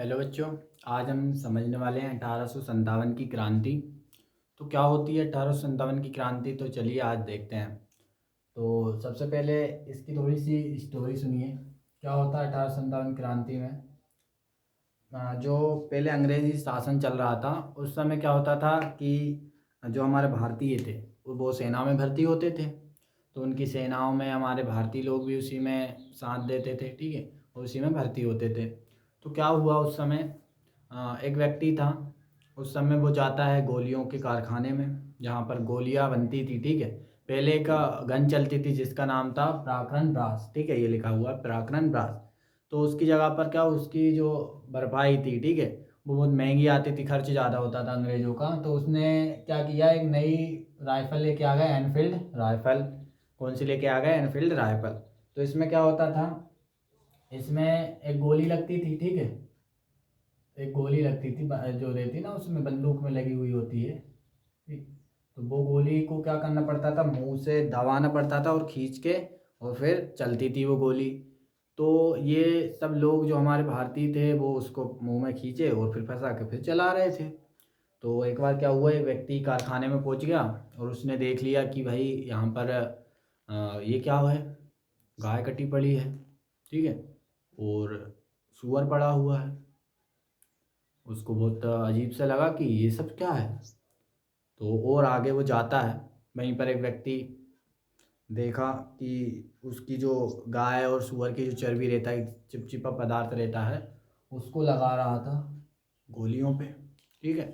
Hello बच्चों। आज हम समझने वाले हैं 1857 की क्रांति। तो क्या होती है 1857 की क्रांति, तो चलिए आज देखते हैं। तो सबसे पहले इसकी थोड़ी सी स्टोरी सुनिए। क्या होता है 1857 क्रांति में। जो पहले अंग्रेज़ी शासन चल रहा था उस समय क्या होता था कि जो हमारे भारतीय थे वो सेना में भर्ती होते थे। तो उनकी सेनाओं में हमारे भारतीय लोग भी उसी में साथ देते थे, ठीक है, और उसी में भर्ती होते थे। तो क्या हुआ उस समय, एक व्यक्ति था। उस समय वो जाता है गोलियों के कारखाने में जहाँ पर गोलियाँ बनती थी, ठीक है। पहले एक गन चलती थी जिसका नाम था पराक्रम ब्रास, ठीक है, ये लिखा हुआ है पराक्रम ब्रास। तो उसकी जगह पर क्या, उसकी जो भरपाई थी, ठीक है, वो बहुत महंगी आती थी, खर्च ज़्यादा होता था अंग्रेज़ों का। तो उसने क्या किया, एक नई राइफ़ल लेके आ गए, एनफील्ड राइफ़ल। कौन सी लेके आ गए? Enfield rifle. तो इसमें क्या होता था, इसमें एक गोली लगती थी, ठीक है, एक गोली लगती थी जो रहती ना उसमें बंदूक में लगी हुई होती है, ठीक। तो वो गोली को क्या करना पड़ता था, मुंह से दबाना पड़ता था और खींच के, और फिर चलती थी वो गोली। तो ये सब लोग जो हमारे भारतीय थे वो उसको मुंह में खींचे और फिर फंसा के फिर चला रहे थे। तो एक बार क्या हुआ, एक व्यक्ति कारखाने में पहुंच गया और उसने देख लिया कि भाई यहाँ पर ये क्या है, गाय कटी पड़ी है, ठीक है, और सूअर पड़ा हुआ है। उसको बहुत अजीब सा लगा कि ये सब क्या है। तो और आगे वो जाता है, वहीं पर एक व्यक्ति देखा कि उसकी जो गाय और सूअर की जो चर्बी रहता है, चिपचिपा पदार्थ रहता है, उसको लगा रहा था गोलियों पे, ठीक है।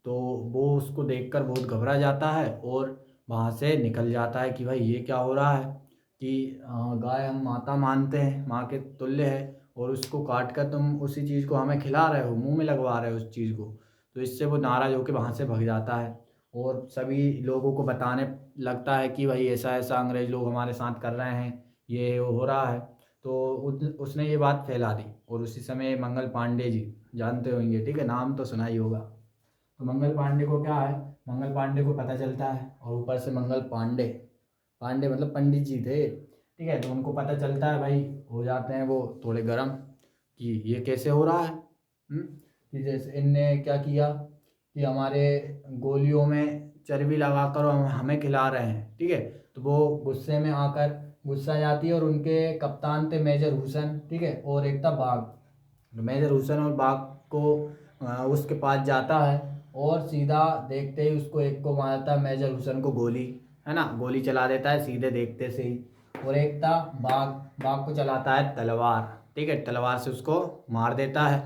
तो वो उसको देखकर बहुत घबरा जाता है और वहाँ से निकल जाता है कि भाई ये क्या हो रहा है कि गाय हम माता मानते हैं, माँ के तुल्य है, और उसको काट कर तुम उसी चीज़ को हमें खिला रहे हो, मुंह में लगवा रहे हो उस चीज़ को। तो इससे वो नाराज़ होकर वहाँ से भग जाता है और सभी लोगों को बताने लगता है कि भाई ऐसा ऐसा अंग्रेज़ लोग हमारे साथ कर रहे हैं, ये हो रहा है। तो उसने ये बात फैला दी और उसी समय मंगल पांडे जी, जानते होंगे, ठीक है, नाम तो सुना ही होगा। तो मंगल पांडे को क्या है, मंगल पांडे को पता चलता है, और ऊपर से मंगल पांडे, पांडे मतलब पंडित जी थे, ठीक है। तो उनको पता चलता है भाई, हो जाते हैं वो थोड़े गर्म कि ये कैसे हो रहा है। कि जैसे इनने क्या किया कि हमारे गोलियों में चर्बी लगाकर हम हमें खिला रहे हैं, ठीक है। तो वो गुस्से में आकर, गुस्सा आ जाती है, और उनके कप्तान थे मेजर हुसैन, ठीक है, और एक था बाग। तो मेजर हुसैन और बाग को उसके पास जाता है और सीधा देखते ही उसको एक को मारता है, मेजर हुसैन को गोली, है ना, गोली चला देता है सीधे देखते से ही। और एक था बाग, बाग को चलाता है तलवार, ठीक है, तलवार से उसको मार देता है।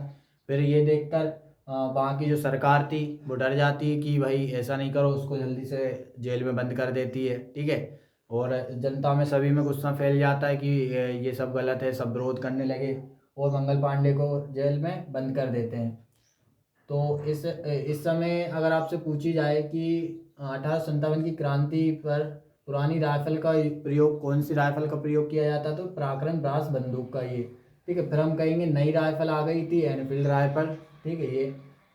फिर ये देखकर वहाँ की जो सरकार थी वो डर जाती है कि भाई ऐसा नहीं करो, उसको जल्दी से जेल में बंद कर देती है, ठीक है। और जनता में सभी में गुस्सा फैल जाता है कि ये सब गलत है, सब विरोध करने लगे और मंगल पांडे को जेल में बंद कर देते हैं। तो इस समय अगर आपसे पूछी जाए कि 1857 की क्रांति पर पुरानी राइफल का प्रयोग, कौन सी राइफल का प्रयोग किया जाता, तो पराक्रम ब्रास बंदूक का ये, ठीक है। फिर हम कहेंगे नई राइफल आ गई थी, एनफील्ड राइफल, ठीक है, ये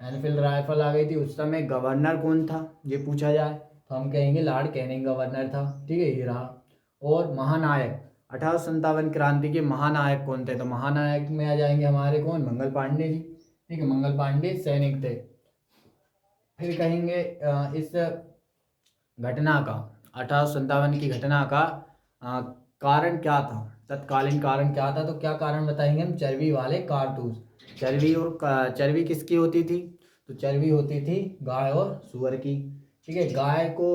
एनफील्ड राइफल आ गई थी। उस समय गवर्नर कौन था ये पूछा जाए तो हम कहेंगे लॉर्ड कैनिंग गवर्नर था, ठीक है, ये रहा। और महानायक 1857 क्रांति के महानायक कौन थे, तो महानायक में आ जाएंगे हमारे कौन, मंगल पांडे जी, ठीक है, मंगल पांडे सैनिक थे। फिर कहेंगे इस घटना का, 1857 की घटना का अ, कारण क्या था, तत्कालीन कारण क्या था। तो क्या कारण बताएंगे हम, चर्बी वाले कारतूस। चर्बी और चर्बी किसकी होती थी, तो चर्बी होती थी गाय और सूअर की, ठीक है। गाय को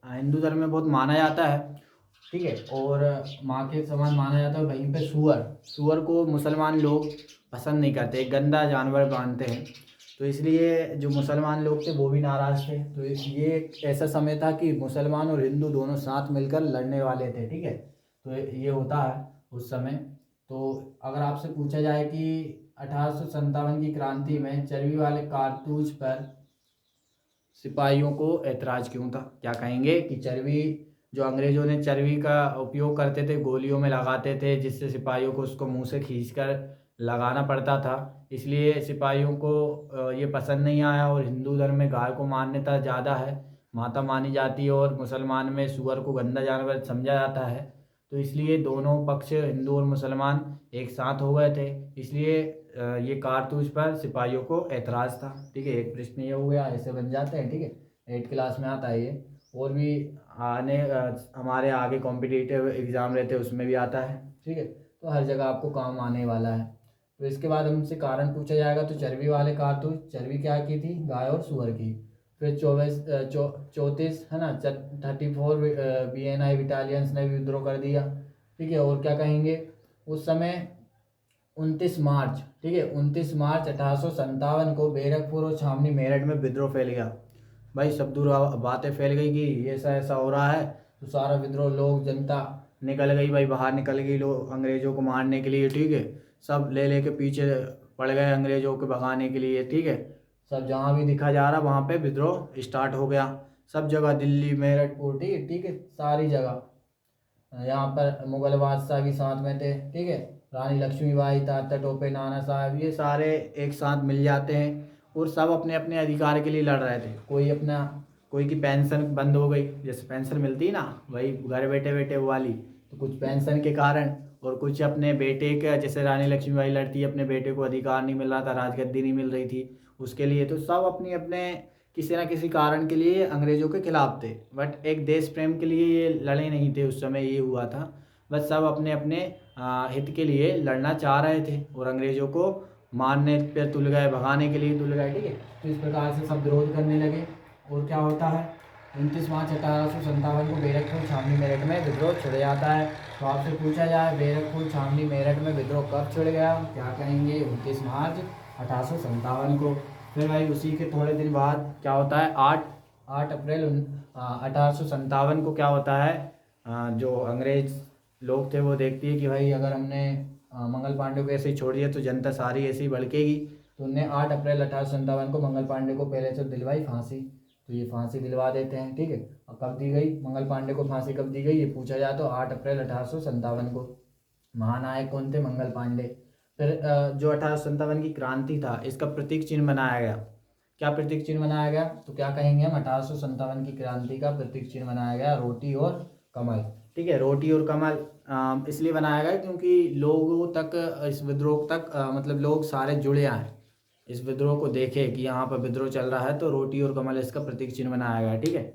हिंदू धर्म में बहुत माना जाता है, ठीक है, और माँ के समान माना जाता है। वहीं पे सूअर, सूअर को मुसलमान लोग पसंद नहीं करते, एक गंदा जानवर मानते हैं। तो इसलिए जो मुसलमान लोग थे वो भी नाराज़ थे। तो ये एक ऐसा समय था कि मुसलमान और हिंदू दोनों साथ मिलकर लड़ने वाले थे, ठीक है। तो ये होता है उस समय। तो अगर आपसे पूछा जाए कि 1857 की क्रांति में चर्बी वाले कारतूस पर सिपाहियों को ऐतराज़ क्यों था, क्या कहेंगे कि चर्बी, जो अंग्रेज़ों ने चर्बी का उपयोग करते थे, गोलियों में लगाते थे, जिससे सिपाहियों को उसको मुंह से खींचकर लगाना पड़ता था, इसलिए सिपाहियों को ये पसंद नहीं आया। और हिंदू धर्म में गाय को मान्यता ज़्यादा है, माता मानी जाती है, और मुसलमान में सूअर को गंदा जानवर समझा जाता है। तो इसलिए दोनों पक्ष, हिंदू और मुसलमान, एक साथ हो गए थे। इसलिए ये कारतूस पर सिपाहियों को एतराज़ था। ठीक है, एक प्रश्न ये हो गया, ऐसे बन जाते हैं। ठीक है, 8 क्लास में आता है ये। और भी हमारे आगे कॉम्पिटिटिव एग्ज़ाम रहते हैं, उसमें भी आता है। ठीक है, तो हर जगह आपको काम आने वाला है। तो इसके बाद हमसे कारण पूछा जाएगा। तो चर्बी वाले कारतूस, चर्बी क्या की थी, गाय और सुअर की। फिर 34 है ना, 34 BNI बटालियंस ने भी विद्रोह कर दिया। ठीक है, और क्या कहेंगे, उस समय 29 मार्च, ठीक है, 29 मार्च 1857 को बैरकपुर और छावनी मेरठ में विद्रोह फैल गया। भाई सब दूर बातें फैल गई कि ऐसा ऐसा हो रहा है। तो सारा विद्रोह, लोग जनता निकल गई भाई, बाहर निकल गई लोग अंग्रेज़ों को मारने के लिए। ठीक है, सब ले लेके पीछे पड़ गए अंग्रेज़ों को भगाने के लिए। ठीक है, सब जहाँ भी दिखा जा रहा वहाँ पे विद्रोह स्टार्ट हो गया। सब जगह, दिल्ली, मेरठपुर, ठीक है, ठीक है, सारी जगह। यहाँ पर मुगल बादशाह भी साथ में थे। ठीक है, रानी लक्ष्मीबाई, तात्या टोपे, नाना साहब, ये सारे एक साथ मिल जाते हैं और सब अपने अपने अधिकार के लिए लड़ रहे थे। कोई की पेंशन बंद हो गई, जैसे पेंशन मिलती है ना, वही घर बैठे बैठे वो वाली। तो कुछ पेंशन के कारण, और कुछ अपने बेटे के, जैसे रानी लक्ष्मीबाई लड़ती है, अपने बेटे को अधिकार नहीं मिल रहा था, राजगद्दी नहीं मिल रही थी उसके लिए। तो सब अपनी अपने किसी ना किसी कारण के लिए अंग्रेज़ों के खिलाफ थे, बट एक देश प्रेम के लिए ये लड़े नहीं थे। उस समय ये हुआ था, बस सब अपने अपने हित के लिए लड़ना चाह रहे थे और अंग्रेज़ों को मारने पे तुल गए, भगाने के लिए तुल गए। ठीक है, तो इस प्रकार से सब विरोध करने लगे। और क्या होता है, 29 मार्च 1857 को बैरकपुर छावनी मेरठ में विद्रोह छिड़ जाता है। तो आपसे पूछा जाए बैरकपुर छावनी मेरठ में विद्रोह कब छिड़ गया, क्या कहेंगे, 29 मार्च 1857 को। फिर भाई उसी के थोड़े दिन बाद क्या होता है, 8 अप्रैल 1857 को क्या होता है, जो अंग्रेज लोग थे वो देखती है कि भाई अगर हमने मंगल पांडे को ऐसे ही छोड़ दिया तो जनता सारी ऐसे ही भड़केगी। तो उन्हें 8 अप्रैल 1857 को मंगल पांडे को पहले तो दिलवाई फांसी। तो ये फांसी दिलवा देते हैं। ठीक है, अब कब दी गई मंगल पांडे को फांसी, कब दी गई ये पूछा जाए तो 8 अप्रैल 1857 को। महानायक कौन थे, मंगल पांडे। फिर जो 1857 की क्रांति था, इसका प्रतीक चिन्ह बनाया गया। क्या प्रतीक चिन्ह बनाया गया, तो क्या कहेंगे हम, 1857 की क्रांति का प्रतीक चिन्ह बनाया गया रोटी और कमल। ठीक है, रोटी और कमल इसलिए बनाया गया क्योंकि लोगों तक, इस विद्रोह तक मतलब लोग सारे जुड़े आए, इस विद्रोह को देखे कि यहाँ पर विद्रोह चल रहा है, तो रोटी और कमल इसका प्रतीक चिन्ह बनाया गया। ठीक है,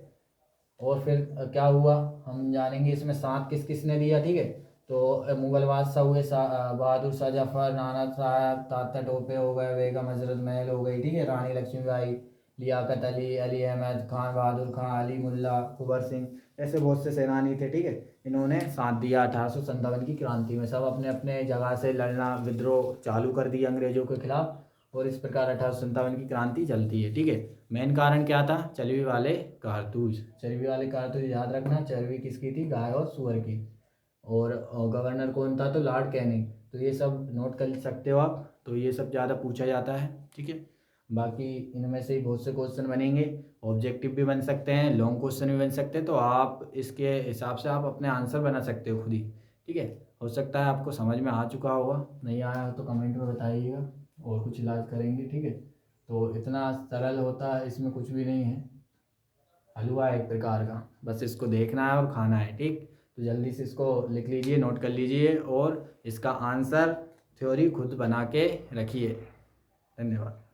और फिर क्या हुआ हम जानेंगे। इसमें साथ किस किस ने दिया। ठीक है, तो मुगल बादशाह हुए, बहादुर शाह जफर, नाना साहब, तात्या टोपे हो गए, बेगम हजरत महल हो गई। ठीक है, रानी लक्ष्मीबाई, लियाकत अली, अली अहमद खान, बहादुर खान, अली मुल्ला, कुबर सिंह, ऐसे बहुत से सेनानी थे। ठीक है, इन्होंने साथ दिया 1857 की क्रांति में। सब अपने अपने जगह से लड़ना, विद्रोह चालू कर दिया अंग्रेजों के खिलाफ, और इस प्रकार 1857 की क्रांति चलती है। ठीक है, मेन कारण क्या था, चर्बी वाले कारतूस। चर्बी वाले कारतूस याद रखना, चर्बी किसकी थी, गाय और सुअर की। और गवर्नर कौन था, तो लॉर्ड कैनिंग। तो ये सब नोट कर सकते हो आप, तो ये सब ज़्यादा पूछा जाता है। ठीक है, बाकी इनमें से ही बहुत से क्वेश्चन बनेंगे, ऑब्जेक्टिव भी बन सकते हैं, लॉन्ग क्वेश्चन भी बन सकते हैं। तो आप इसके हिसाब से आप अपने आंसर बना सकते हो खुद ही। ठीक है, हो सकता है आपको समझ में आ चुका होगा, नहीं आया हो तो कमेंट में बताइएगा और कुछ इलाज करेंगे। ठीक है, तो इतना सरल होता है, इसमें कुछ भी नहीं है, हलवा है एक प्रकार का, बस इसको देखना है और खाना है। ठीक, तो जल्दी से इसको लिख लीजिए, नोट कर लीजिए और इसका आंसर थ्योरी खुद बना के रखिए। धन्यवाद।